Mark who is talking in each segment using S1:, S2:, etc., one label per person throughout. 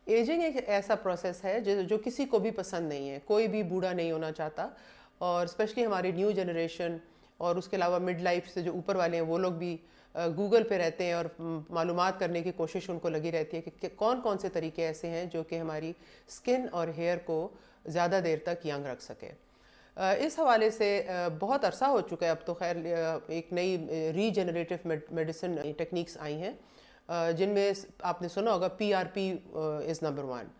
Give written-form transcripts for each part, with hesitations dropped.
S1: Ageing एक ऐसा process है जो किसी को भी पसंद नहीं है, कोई भी बूढ़ा नहीं होना चाहता, और स्पेशली हमारी न्यू जनरेशन और उसके अलावा मिड लाइफ से जो ऊपर वाले हैं वो लोग भी गूगल पे रहते हैं और मालूमात करने की कोशिश उनको लगी रहती है कि कौन कौन से तरीके ऐसे हैं जो कि हमारी स्किन और हेयर को ज़्यादा देर तक यंग रख सके। इस हवाले से बहुत अरसा हो चुका है, अब तो खैर एक नई रीजनरेटिव मेडिसिन टेक्निक्स आई हैं, जिनमें आपने सुना होगा PRP इज़ नंबर 1।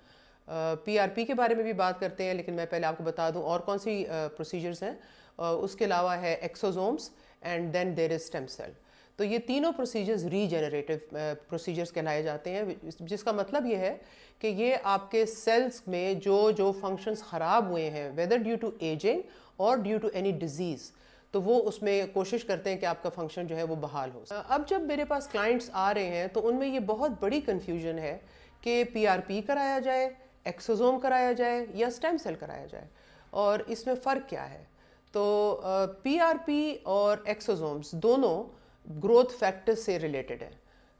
S1: PRP के बारे में भी बात करते हैं, लेकिन मैं पहले आपको बता दूं और कौन सी प्रोसीजर्स हैं। उसके अलावा है exosomes and then there is stem cell. तो ये तीनों प्रोसीजर्स रीजनरेटिव प्रोसीजर्स कहलाए जाते हैं, जिसका मतलब ये है कि ये आपके सेल्स में जो जो फंक्शंस ख़राब हुए हैं, वेदर ड्यू टू एजिंग और ड्यू टू एनी डिजीज़, तो वो उसमें कोशिश करते हैं कि आपका फंक्शन जो है वो बहाल हो। अब जब मेरे पास क्लाइंट्स आ रहे हैं तो उनमें ये बहुत बड़ी कन्फ्यूजन है कि PRP कराया जाए, एक्सोसोम कराया जाए या स्टेम सेल कराया जाए, और इसमें फ़र्क क्या है। तो PRP और एक्सोसोम्स दोनों ग्रोथ फैक्टर्स से रिलेटेड है।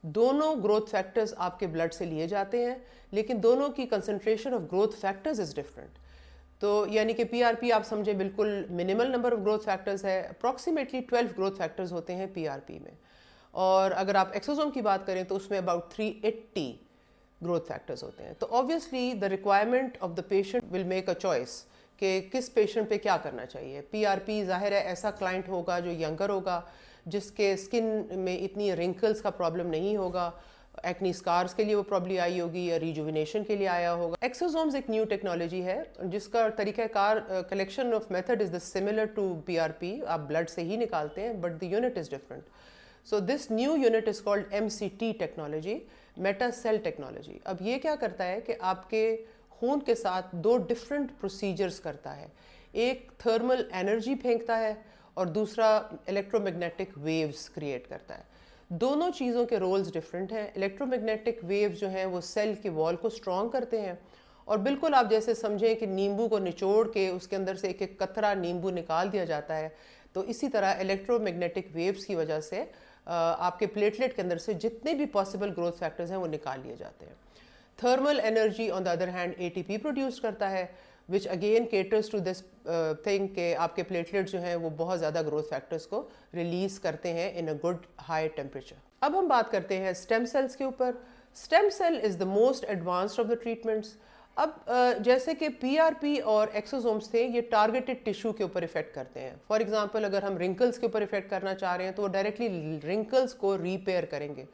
S1: दोनों ग्रोथ फैक्टर्स आपके ब्लड से लिए जाते हैं, लेकिन दोनों की concentration of growth factors is different. तो यानी कि PRP आप समझें बिल्कुल minimal number of growth factors है, अप्रॉक्सीमेटली 12 ग्रोथ फैक्टर्स होते हैं PRP में। और अगर आप एक्सोसोम की बात करें तो उसमें अबाउट 380 ग्रोथ फैक्टर्स होते हैं। तो obviously the requirement of the patient will make a choice कि किस पेशेंट पे क्या करना चाहिए। PRP ज़ाहिर है ऐसा क्लाइंट होगा जो यंगर होगा, जिसके स्किन में इतनी रिंकल्स का प्रॉब्लम नहीं होगा, एक्नी स्कार्स के लिए वो प्रॉब्ली आई होगी या रिजुविनेशन के लिए आया होगा। एक्सोसोम्स एक न्यू टेक्नोलॉजी है जिसका तरीक़ाकार collection of method is the similar to PRP, आप ब्लड से ही निकालते हैं, but the unit is different. So this new unit is called MCT technology, meta cell technology. अब ये क्या करता है कि आपके खून के साथ दो डिफरेंट प्रोसीजर्स करता है। एक थर्मल एनर्जी फेंकता है और दूसरा इलेक्ट्रोमैग्नेटिक वेव्स क्रिएट करता है। दोनों चीज़ों के रोल्स डिफरेंट हैं। इलेक्ट्रोमैग्नेटिक वेव्स जो हैं वो सेल की वॉल को स्ट्रॉन्ग करते हैं, और बिल्कुल आप जैसे समझें कि नींबू को निचोड़ के उसके अंदर से एक एक कतरा नींबू निकाल दिया जाता है, तो इसी तरह इलेक्ट्रोमैग्नेटिक वेव्स की वजह से आपके प्लेटलेट के अंदर से जितने भी पॉसिबल ग्रोथ फैक्टर्स हैं वो निकाल लिए जाते हैं। Thermal energy on the other hand ATP produce करता है, which again caters to this thing के आपके प्लेटलेट जो हैं वो बहुत ज़्यादा ग्रोथ फैक्टर्स को रिलीज़ करते हैं in a good high temperature. अब हम बात करते हैं स्टेम सेल्स के ऊपर। Stem cell is the most advanced of the treatments. अब जैसे कि PRP और एक्सोसोम्स थे, ये टारगेटेड टिश्यू के ऊपर इफेक्ट करते हैं। फॉर एग्जांपल अगर हम रिंकल्स के ऊपर इफेक्ट करना चाह रहे हैं तो वो डायरेक्टली रिंकल्स को रिपेयर करेंगे,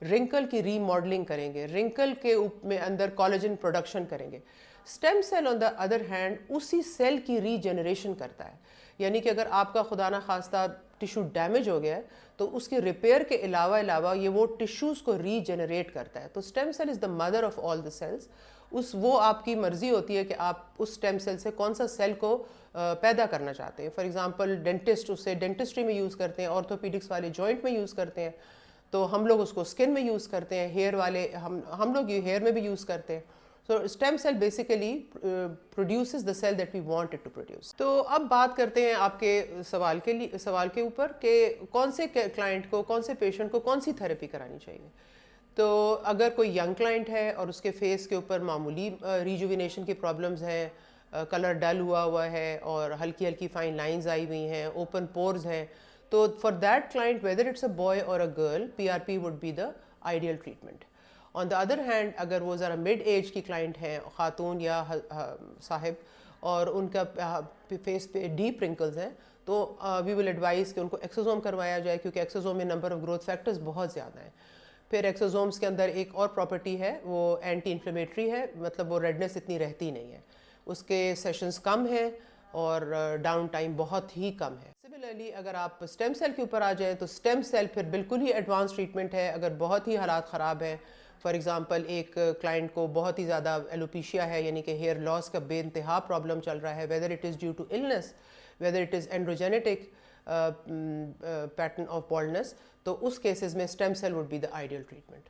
S1: रिंकल की रीमॉडलिंग करेंगे, रिंकल के में अंदर कोलेजन प्रोडक्शन करेंगे। Stem cell on the other hand उसी सेल की रीजनरेशन करता है, यानी कि अगर आपका खुदा ना खास्ता टिश्यू डैमेज हो गया है तो उसके रिपेयर के अलावा ये वो टिश्यूज़ को रीजनरेट करता है। तो stem cell is the mother of all the cells. वो आपकी मर्जी होती है कि आप उस स्टेम सेल से कौन सा सेल को पैदा करना चाहते हैं। फॉर एग्जांपल डेंटिस्ट उसे डेंटिस्ट्री में यूज़ करते हैं, ऑर्थोपीडिक्स वाले जॉइंट में यूज़ करते हैं, तो हम लोग उसको स्किन में यूज़ करते हैं, हेयर वाले हम लोग ये हेयर में भी यूज़ करते हैं। So stem cell basically produces the cell that we want it to produce. तो अब बात करते हैं आपके सवाल के ऊपर कि कौन से क्लाइंट को, कौन से पेशेंट को कौन सी थेरेपी करानी चाहिए। तो अगर कोई यंग क्लाइंट है और उसके फेस के ऊपर मामूली रिजुविनेशन की प्रॉब्लम्स हैं, कलर डल हुआ है और हल्की हल्की फाइन लाइंस आई हुई हैं, ओपन पोर्स हैं, तो for that client whether it's a boy और a girl, PRP would be the ideal treatment. On the other hand अगर वो ज़रा मिड एज की क्लाइंट हैं, ख़ातून या साहिब, और उनका फेस पे डीप रिंकल्स हैं, तो वी विल एडवाइज़ कि उनको एक्सोसोम करवाया जाए, क्योंकि एक्सोसोम में नंबर ऑफ ग्रोथ फैक्टर्स बहुत ज़्यादा हैं। फिर एक्सोसोम्स के अंदर एक और प्रॉपर्टी है, वो एंटी इन्फ्लेमेटरी है, मतलब वो रेडनेस इतनी रहती नहीं है, उसके सेशंस कम हैं और डाउन टाइम बहुत ही कम है। सिमिलरली अगर आप स्टेम सेल के ऊपर आ जाएँ तो स्टेम सेल फिर बिल्कुल ही एडवांस ट्रीटमेंट है। अगर बहुत ही हालात ख़राब हैं, फॉर एग्जांपल एक क्लाइंट को बहुत ही ज़्यादा एलोपेशिया है, यानी कि हेयर लॉस का बेइंतहा प्रॉब्लम चल रहा है, whether it is due to illness, whether it is androgenetic pattern of baldness, तो उस केसेस में stem cell would be the ideal treatment.